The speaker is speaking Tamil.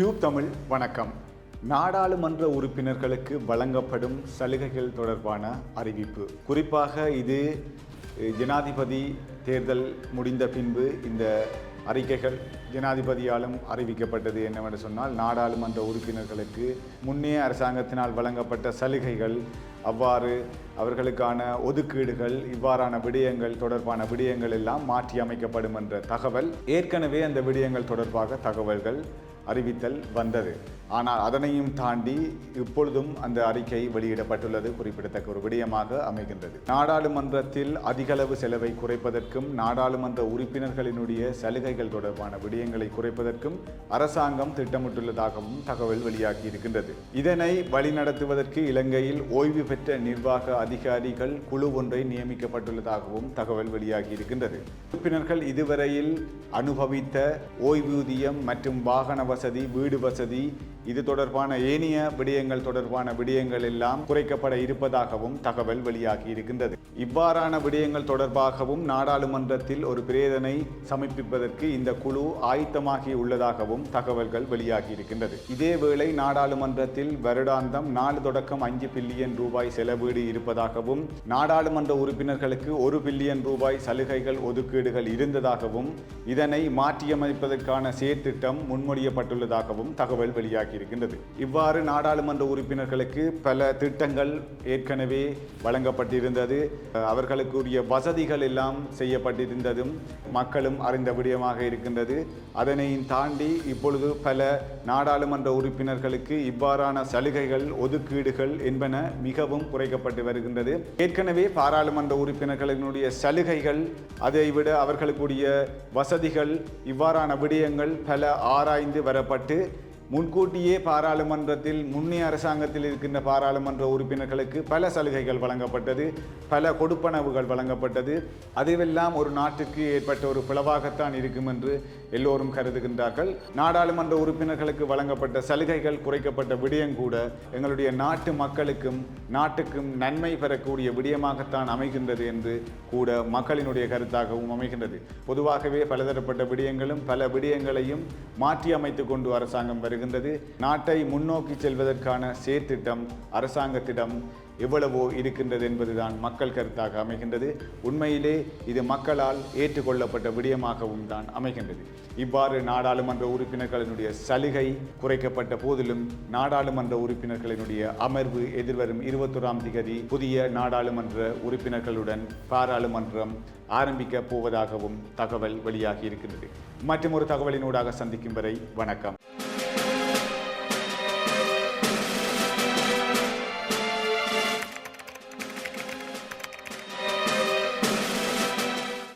டியூப் தமிழ் வணக்கம். நாடாளுமன்ற உறுப்பினர்களுக்கு வழங்கப்படும் சலுகைகள் தொடர்பான அறிவிப்பு. குறிப்பாக இது ஜனாதிபதி தேர்தல் முடிந்த பின்பு இந்த அறிக்கைகள் ஜனாதிபதியாலும் அறிவிக்கப்பட்டது. என்னவென்று சொன்னால், நாடாளுமன்ற உறுப்பினர்களுக்கு முன்னைய அரசாங்கத்தினால் வழங்கப்பட்ட சலுகைகள், அவ்வாறு அவர்களுக்கான ஒதுக்கீடுகள், இவ்வாறான விடயங்கள் தொடர்பான விடயங்கள் எல்லாம் மாற்றி அமைக்கப்படும் என்ற தகவல், ஏற்கனவே அந்த விடயங்கள் தொடர்பாக தகவல்கள் அறிவித்தல் வந்தது. ஆனால் அதனையும் தாண்டி இப்பொழுதும் அந்த அறிக்கை வெளியிடப்பட்டுள்ளது குறிப்பிடத்தக்க ஒரு விடயமாக அமைகின்றது. நாடாளுமன்றத்தில் அதிகளவு செலவை குறைப்பதற்கும் நாடாளுமன்ற உறுப்பினர்களினுடைய சலுகைகள் தொடர்பான விடயங்களை குறைப்பதற்கும் அரசாங்கம் திட்டமிட்டுள்ளதாகவும் தகவல் வெளியாகி இருக்கின்றது. இதனை வழிநடத்துவதற்கு இலங்கையில் ஓய்வு பெற்ற நிர்வாக அதிகாரிகள் குழு ஒன்றை நியமிக்கப்பட்டுள்ளதாகவும் தகவல் வெளியாகி இருக்கின்றது. உறுப்பினர்கள் இதுவரையில் அனுபவித்த ஓய்வூதியம் மற்றும் வாகன வசதி, வீடு வசதி, இது தொடர்பான ஏனைய விடயங்கள் தொடர்பான விடயங்கள் எல்லாம் குறைக்கப்பட இருப்பதாகவும் தகவல் வெளியாகி இருக்கின்றது. இவ்வாறான விடயங்கள் தொடர்பாகவும் நாடாளுமன்றத்தில் ஒரு பிரேதனை சமர்ப்பிப்பதற்கு இந்த குழு ஆயத்தமாகி உள்ளதாகவும் தகவல்கள் வெளியாகி இருக்கின்றது. இதேவேளை நாடாளுமன்றத்தில் வருடாந்தம் 4 தொடக்கம் 5 பில்லியன் ரூபாய் செலவீடு இருப்பதாகவும், நாடாளுமன்ற உறுப்பினர்களுக்கு 1 பில்லியன் ரூபாய் சலுகைகள் ஒதுக்கீடுகள் இருந்ததாகவும், இதனை மாற்றியமைப்பதற்கான செயற்திட்டம் முன்மொழியப்பட்டுள்ளதாகவும் தகவல் வெளியாகி இருக்கின்றது. இவ்வாறு நாடாளுமன்ற உறுப்பினர்களுக்கு பல திட்டங்கள் ஏற்கனவே வழங்கப்பட்டிருந்தது. அவர்களுக்குரிய வசதிகள் எல்லாம் செய்யப்பட்டிருந்ததும் மக்களும் அறிந்த விடயமாக இருக்கின்றது. அதனை தாண்டி இப்பொழுது பல நாடாளுமன்ற உறுப்பினர்களுக்கு இவ்வாறான சலுகைகள், ஒதுக்கீடுகள் என்பன மிகவும் குறைக்கப்பட்டு வருகின்றது. ஏற்கனவே பாராளுமன்ற உறுப்பினர்களினுடைய சலுகைகள், அதைவிட அவர்களுக்குரிய வசதிகள், இவ்வாறான விடயங்கள் பல ஆராய்ந்து வரப்பட்டு முன்கூட்டியே பாராளுமன்றத்தில் முன்னைய அரசாங்கத்தில் இருக்கின்ற பாராளுமன்ற உறுப்பினர்களுக்கு பல சலுகைகள் வழங்கப்பட்டது, பல கொடுப்பனவுகள் வழங்கப்பட்டது. அதுவெல்லாம் ஒரு நாட்டுக்கு ஏற்பட்ட ஒரு பிளவாகத்தான் இருக்கும் என்று எல்லோரும் கருதுகின்றார்கள். நாடாளுமன்ற உறுப்பினர்களுக்கு வழங்கப்பட்ட சலுகைகள் குறைக்கப்பட்ட விடயம் கூட எங்களுடைய நாட்டு மக்களுக்கும் நாட்டுக்கும் நன்மை பெறக்கூடிய விடயமாகத்தான் அமைகின்றது என்று கூட மக்களினுடைய கருத்தாகவும் அமைகின்றது. பொதுவாகவே பலதரப்பட்ட விடயங்களும் பல விடயங்களையும் மாற்றி அமைத்துக் கொண்டு அரசாங்கம் வருகின்றது. நாட்டை முன்னோக்கி செல்வதற்கான செயற்திட்டம் அரசாங்கத்திடம் எவ்வளவோ இருக்கின்றது என்பதுதான் மக்கள் கருத்தாக அமைகின்றது. உண்மையிலே இது மக்களால் ஏற்றுக்கொள்ளப்பட்ட விடயமாகவும் தான் அமைகின்றது. இவ்வாறு நாடாளுமன்ற உறுப்பினர்களினுடைய சலுகை குறைக்கப்பட்ட போதிலும் நாடாளுமன்ற உறுப்பினர்களினுடைய அமர்வு எதிர்வரும் 21ஆம் தேதி புதிய நாடாளுமன்ற உறுப்பினர்களுடன் பாராளுமன்றம் ஆரம்பிக்க போவதாகவும் தகவல் வெளியாகி இருக்கின்றது. மற்றும் ஒரு தகவலினூடாக சந்திக்கும் வரை வணக்கம்.